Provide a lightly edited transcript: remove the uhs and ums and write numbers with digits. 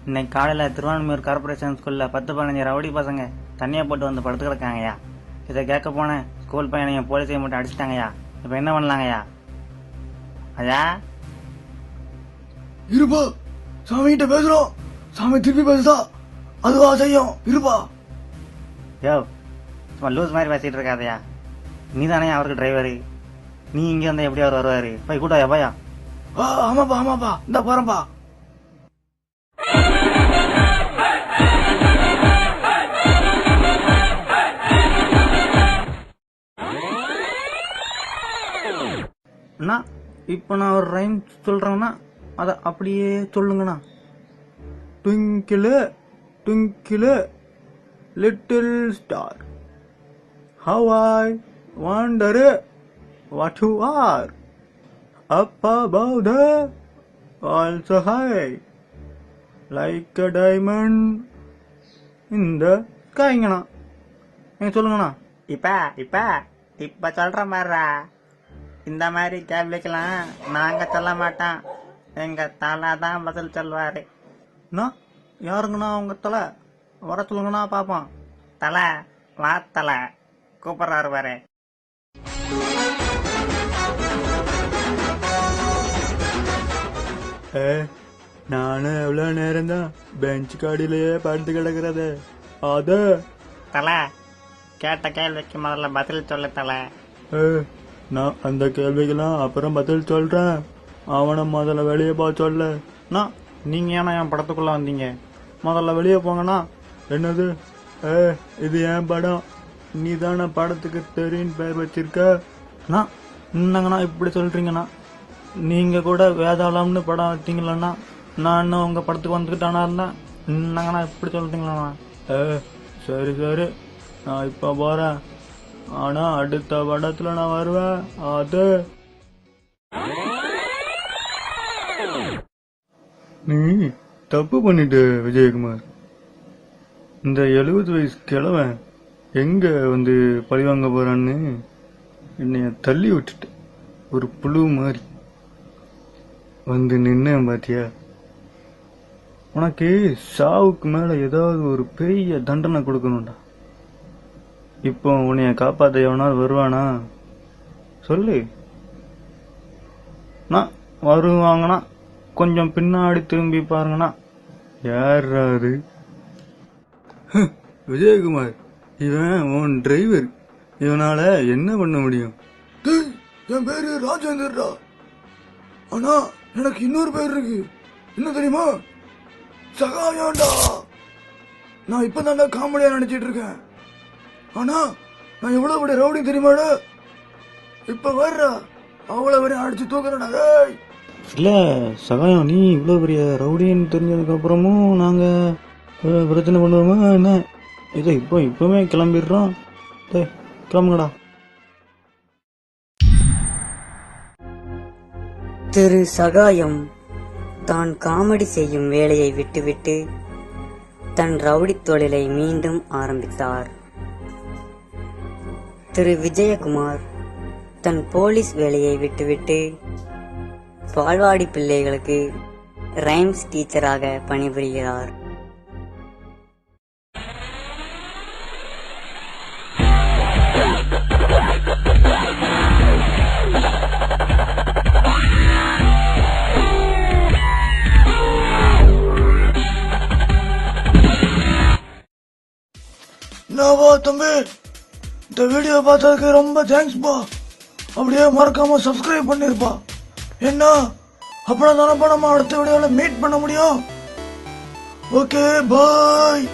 இன்னைக்கு காலையில் திருவான்மையூர் கார்பரேஷன் ஸ்கூலில் 10-15 ரவுடி பசங்க தண்ணியை போட்டு வந்து படுத்து கிடக்காங்கய்யா. இதை கேட்க போனேன், ஸ்கூல் பையனையும் போலீஸையும் மட்டும் அடிச்சிட்டாங்கய்யா. இப்போ என்ன பண்ணலாங்கய்யா? ஐயா இருப்பா, சாமி கிட்ட பேசுறோம். சாமி திருப்பி பேசுதா? அதுவா செய்யும். இருப்பா. யோ, சும்மா லூஸ் மாதிரி பேசிட்டு இருக்காதையா. நீ தானே அவருக்கு டிரைவரு. நீ இங்கே வந்தால் எப்படி அவர் வருவாரு? போய் கூட்டாயா போயா. ஆமாப்பா ஆமாப்பா, இந்த போறப்பா. அண்ணா, இப்போ நான் ஒரு ரைம் சொல்றேன்னா அதை அப்படியே சொல்லுங்கண்ணா. Twinkle twinkle little star, how I wonder what you are, up above the all so high, like a diamond in the skyங்கண்ணா. நீங்க சொல்லுங்கண்ணா. இப்ப சொல்ற மாதிரிடா. இந்த மாதிரி கேள்விக்கெல்லாம் நாங்க சொல்ல மாட்டோம், எங்க தலை தான் பதில் சொல்வாரு. யாருங்கண்ணா உங்க தலை? வர சொல்லுங்கண்ணா பாப்போம். தலை வா, தலை கூப்பிடுறாரு பாரு. நானும் எவ்வளவு நேரம் தான் பெஞ்ச் காடியிலேயே படுத்து கிடக்குறது. அது தலை, கேட்ட கேள்விக்கு முதல்ல பதில் சொல்லு தலை. நான் அந்த கேள்விக்கெல்லாம் அப்புறம் பதில் சொல்றேன். அவனை முதல்ல வெளியே போக சொல்லு. நீங்க ஏன்னா என் படத்துக்குள்ள வந்தீங்க? முதல்ல வெளியே போங்கண்ணா. என்னது? இது என் படம். நீ தானே படத்துக்கு தெரியும் பேர் வச்சிருக்க. என்னங்கண்ணா இப்படி சொல்றீங்கண்ணா? நீங்க கூட வேதாளம்னு படம் வச்சீங்களா? நான் உங்க படத்துக்கு வந்துக்கிட்டானா இருந்தேன். என்னங்கண்ணா இப்படி சொல்றீங்களா? சரி சரி, நான் இப்ப போறேன். ஆனா அடுத்த படத்துல நான் வருவேன். அது நீ தப்பு பண்ணிட்டு விஜயகுமார். இந்த 70 வயசு கிழவன் எங்க வந்து பழிவாங்க போறான்னு என்னைய தள்ளி விட்டுட்டு ஒரு புழு மாதிரி வந்து நின்னேன் பாத்தியா. உனக்கு சாவுக்கு மேல ஏதாவது ஒரு பெரிய தண்டனை கொடுக்கணும்டா. இப்போ உன்னைய காப்பாத்த எவனாவது வருவானா சொல்லு. வருவாங்கண்ணா. கொஞ்சம் பின்னாடி திரும்பி பாருங்கண்ணா. யாராவது? விஜயகுமார், இவன் உன் டிரைவர். இவனால என்ன பண்ண முடியும்? என் பேரு ராஜேந்திரா. ஆனா எனக்கு இன்னொரு பேர் இருக்கு. என்ன தெரியுமா? சகாயம்டா. நான் இப்பதான்டா காமெடியா நினைச்சிட்டு இருக்கேன். ஆனா நான் எவ்வளவு பெரிய ரவுடி தெரியுமாடா? இப்ப வர்றா, அவ்வளவு வரையும் அடிச்சு தூக்குறடா. இல்ல சகாயம், நீ இவ்வளவு பெரிய ரவுடின்னு தெரிஞ்சதுக்கு அப்புறமும் நாங்க பிரச்சனை பண்ணுவோமா என்ன? இதை இப்பவுமே கிளம்பிடுறோம். கிளம்புங்கடா. திரு சகாயம் தான் காமெடி செய்யும் வேலையை விட்டுவிட்டு தன் ரவுடி தொழிலை மீண்டும் ஆரம்பித்தார். திரு விஜயகுமார் தன் போலீஸ் வேலையை விட்டுவிட்டு பால்வாடி பிள்ளைகளுக்கு ரைம்ஸ் டீச்சராக பணிபுரிகிறார். என்னவா தம்பி, இந்த வீடியோ பார்த்ததுக்கு ரொம்ப தேங்க்ஸ் பா. அப்படியே மறக்காம சப்ஸ்கிரைப் பண்ணிருப்பா. என்ன அப்பனா தானே நம்ம அடுத்த வீடியோல மீட் பண்ண முடியும். Okay bye.